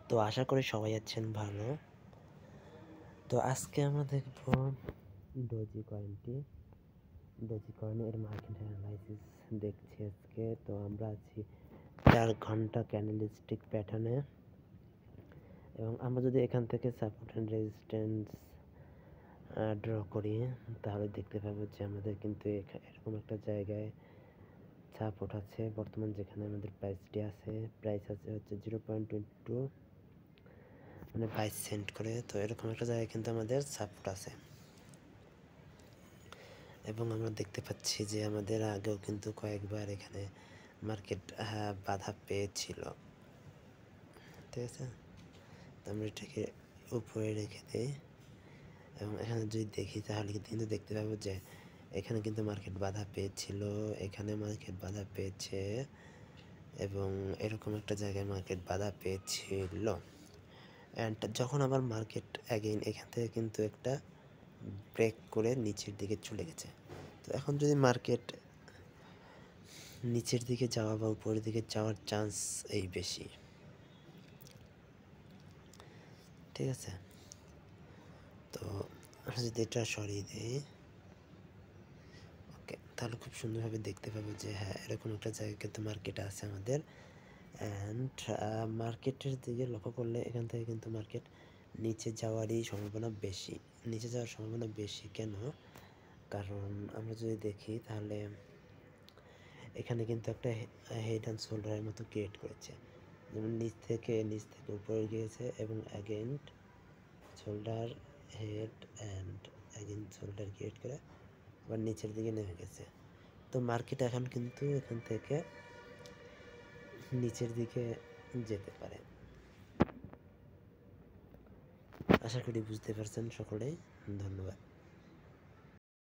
তো আশা করি সবাই আছেন ভালো। তো আজকে আমরা দেখব ডোজি কয়েনের মার্কেট অ্যানালাইসিস দেখছি আজকে। তো আমরা আছি 4 ঘন্টা ক্যান্ডেলস্টিক প্যাটার্নে, এবং আমরা যদি এখান থেকে সাপোর্ট অ্যান্ড রেজিস্ট্যান্স ড্র করি তাহলে দেখতে পাবো যে আমাদের কিন্তু এরকম একটা জায়গায় সাপোর্ট আছে বর্তমান, যেখানে আমাদের প্রাইসটি আছে। প্রাইস আছে হচ্ছে 0.22 মানে 22 সেন্ট করে। তো এরকম একটা জায়গায় কিন্তু আমাদের সাপোর্ট আছে, এবং আমরা দেখতে পাচ্ছি যে আমাদের আগেও কিন্তু কয়েকবার এখানে মার্কেট বাধা পেয়েছিল। ঠিক আছে, তো আমরা এটাকে উপরে রেখে দিই, এবং এখানে যদি দেখি তাহলে কিন্তু দেখতে পাবো যে এখানে কিন্তু মার্কেট বাধা পেয়েছিল, এখানে মার্কেট বাধা পেয়েছে, এবং এরকম একটা জায়গায় মার্কেট বাধা পেয়েছিল। অ্যান্ড যখন আবার মার্কেট অ্যাগেইন এখান থেকে কিন্তু একটা ব্রেক করে নিচের দিকে চলে গেছে। তো এখন যদি মার্কেট নিচের দিকে যাওয়া বা উপরের দিকে যাওয়ার চান্স এই বেশি। ঠিক আছে, তো আমরা যদি এটা সরিয়ে দিই, ওকে, তাহলে খুব সুন্দরভাবে দেখতে পাবো যে হ্যাঁ, এরকম একটা জায়গা কিন্তু মার্কেট আছে আমাদের। অ্যান্ড মার্কেটের দিকে লক্ষ্য করলে এখান থেকে কিন্তু মার্কেট নিচে যাওয়ারই সম্ভাবনা বেশি। নিচে যাওয়ার সম্ভাবনা বেশি কেন? কারণ আমরা যদি দেখি তাহলে এখানে কিন্তু একটা হেড অ্যান্ড শোল্ডারের মতো ক্রিয়েট করেছে, যেমন নিচ থেকে উপরে গিয়েছে, এবং again shoulder, head and again shoulder create করে আবার নিচের দিকে নেমে গেছে। তো মার্কেট এখন কিন্তু এখান থেকে নিচের দিকে যেতে পারে। আশা করি বুঝতে পারছেন সকলেই। ধন্যবাদ।